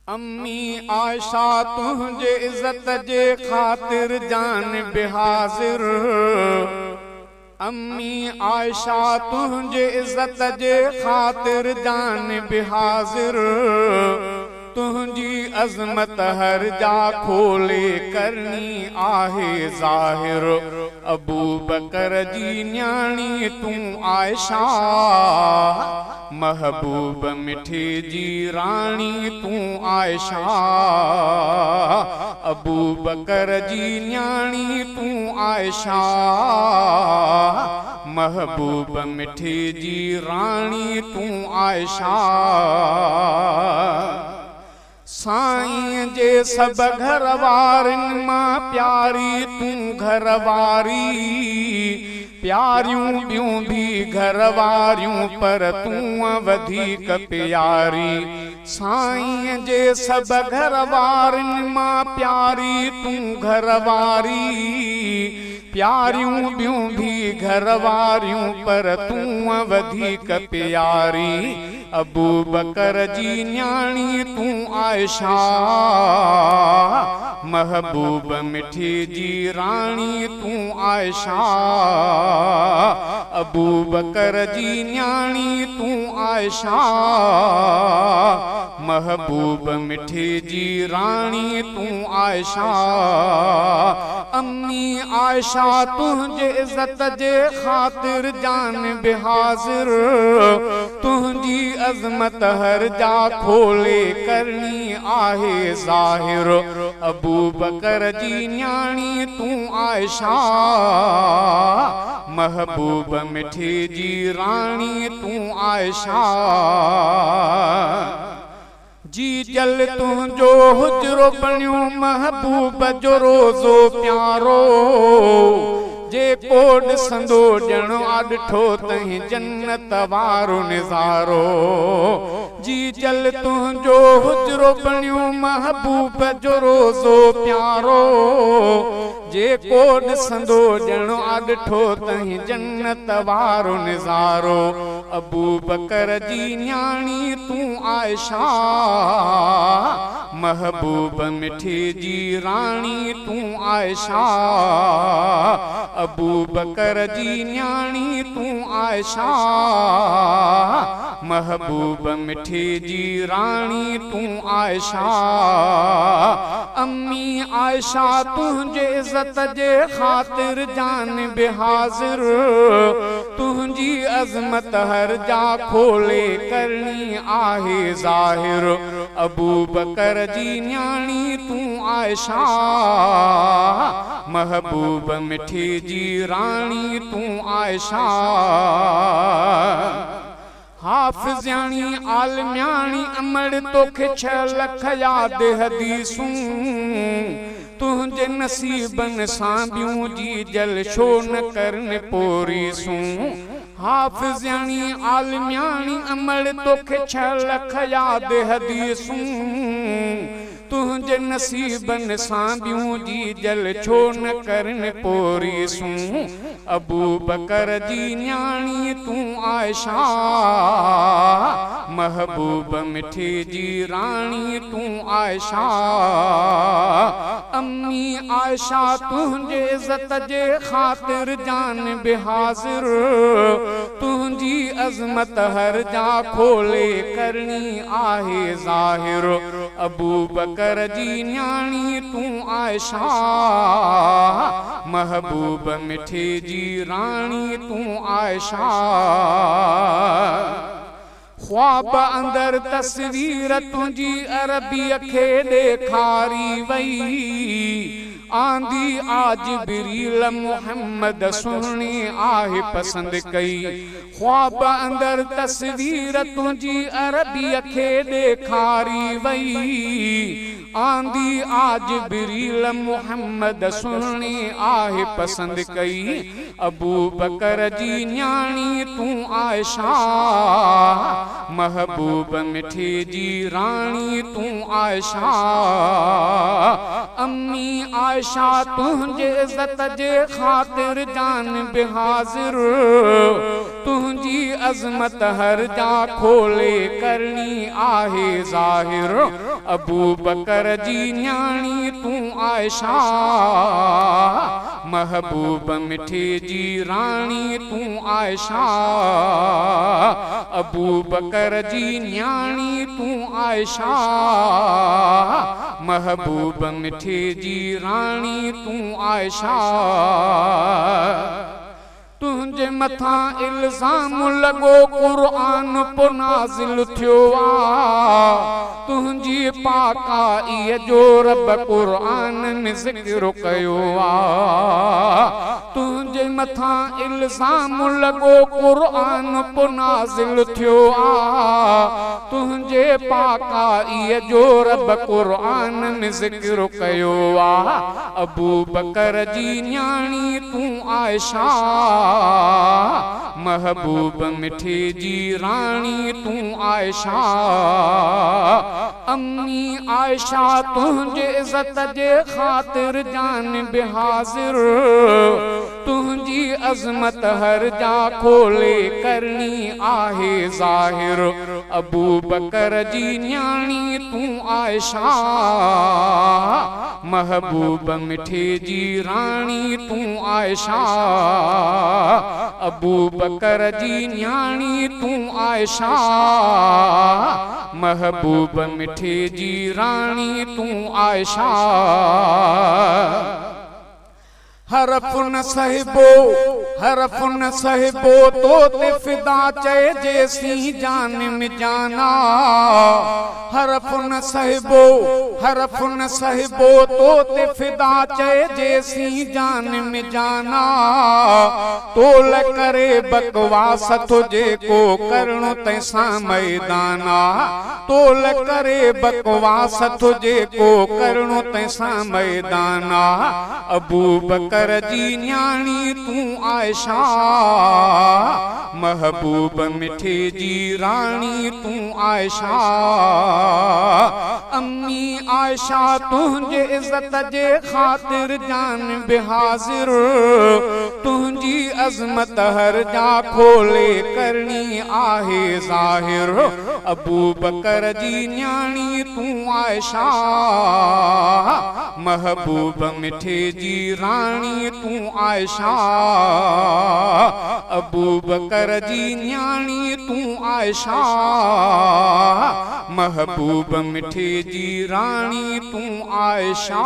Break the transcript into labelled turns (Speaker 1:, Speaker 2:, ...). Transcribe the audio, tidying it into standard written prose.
Speaker 1: अम्मी आयशा तुझे इज्जत जे खातिर जान बेहाजिर। अम्मी आयशा तुझे इज्जत जे खातिर जान बेहाजिर। तुझी अजमत हर जा खोले करनी आहे ज़ाहिर। अबू बकर जी न्याणी तू आयशा, महबूब मिठी जी रानी तू आयशा। अबू बकर जी न्याणी तू आयशा, महबूब मिठी जी रानी तू आयशा। साईं जे सब घर वारनि मां प्यारी तू घरवारी। प्यारियूं ॿियूं भी घर वारियूं पर तूं वधीक प्यारी। साईं जे सब घर वारनि मां प्यारी तू घरवारी। प्यारियूं ॿियूं भी घर वारियूं पर तूं वधीक प्यारी। अबू बकर जी न्याणी तू आयशा, महबूब मिठी जी रानी तू आयशा। अबू बकर जी न्याणी तू आयशा, महबूब मिठी जी रानी तू आयशा। अम्मी आयशा तुझे इज्जत जे खातिर जान बेहाजिर। तुझी अजमत हर जा खोले करनी आहे ज़ाहिर। अबू बकर जी न्याणी तू आयशा, महबूब मिठी जी रानी तू आयशा। जी जल तुझो हुजरो बणियो महबूब जो रोज़ो प्यारो। जेको ॾिसंदो ॼण ॾिठो तहीं जन्नत वारो निज़ारो। जी जल तुझो हुजरो बणियो महबूब जो रोज़ो प्यारो। जेको ॾिसंदो ॼण ॾिठो तहीं जन्नत वारो निज़ारो। अबू बकर जी न्याणी तू आयशा, महबूब मिठी जी रानी तू आयशा। अबू बकर जी न्याणी तू आयशा, महबूब मिठी जी रानी तू आयशा। अम्मी आयशा तुझे इज्जत जे खातिर जान बेहाजिर। तुझी अजमत हर जा खोले करनी आहे ज़ाहिर। अबू बकर जी न्याणी तू आयशा, महबूब मिठी जी रानी तू आयशा। हाफ़िज़याणी आलम्याणी अमड़ तोखे 6 लख याद हदीसूं। तुझे नसीबन सां ॿियूं जी जल छो न करन पोरीसूं। हाफ़िज़याणी आलम्याणी अमड़ तोखे 6 लख याद हदीसूं। तुझे नसीबन सां ॿियूं जी जल छो न करन पोरीसूं। अबू बकर जी न्याणी तू आयशा, महबूब मिठी जी रानी तू आयशा। अम्मी आयशा तुझे इज्जत जे खातिर जान बेहाजिर। तुझी अजमत हर जा खोले करनी आहे ज़ाहिर। अबू बकर जी न्याणी तू आयशा, महबूब मिठी जी रानी तू आयशा। ख्वाब अंदर तस्वीर तुझी अरबी खे ॾेखारी वई। आंदी आज बिरील मोहम्मद सुहिणी आहे पसंद कई। ख्वाब अंदर तस्वीर तुझी अरबी खे ॾेखारी वई। आंदी आज बिरील मोहम्मद सुहिणी आहे पसंद कई। अबू बकर जी न्याणी तू आयशा, महबूब मिठी जी रानी तू आयशा। अम्मी आयशा तुझे इज्जत जे खातिर जान बेहाजिर तुझी अजमत हर जा खोले करनी आहे ज़ाहिर अबू बकर जी न्याणी तू आयशा महबूब मिठे जी रानी तू आयशा अबू बकर जी न्याणी तू आयशा महबूब मिठे जी रानी तू आयशा तुझे मथा इल्ज़ाम लगो कुरान पो नाज़िल थियो आ तुझी पाकाई जो रब कुरान में ज़िक्र कयो आ तुझे मथा इल्ज़ाम लगो कुरान पो नाज़िल थियो आ तुझे पाकाई जो रब कुरान में ज़िक्र कयो आ अबू बकर जी न्याणी तू आयशा महबूब मिठे जी रानी तू आयशा अम्मी आयशा तुझे इज्जत जे खातिर जान बेहाजिर तुझी अजमत हर जा खोले करनी आहे ज़ाहिर अबू बकर जी न्याणी तू आयशा महबूब मिठे जी रानी तू आयशा अबू बकर जी न्याणी तू आयशा महबूब मिठे जी रानी तू आयशा हरफुन साहिबो तो ते फिदा चए जैसी जान में जाना हरफुन साहिबो तो ते फिदा चए जैसी जान में जाना तोल करे बकवास तुझे को करणो तैसा मैदाना तोल करे बकवास तुझे को करणो तैसा मैदाना अबू बकर जी न्याणी तू आयशा महबूब मिठे जी रानी तू आयशा अम्मी आयशा तुझे इज्जत जे खातिर जान बेहाजिर तुझी अजमत हर जा खोले करनी आहे ज़ाहिर अबू बकर जी न्याणी तू आयशा महबूब मिठे जी रानी तू आयशा अबू बकर जी न्याणी तू आयशा महबूब मिठे जी रानी तू आयशा।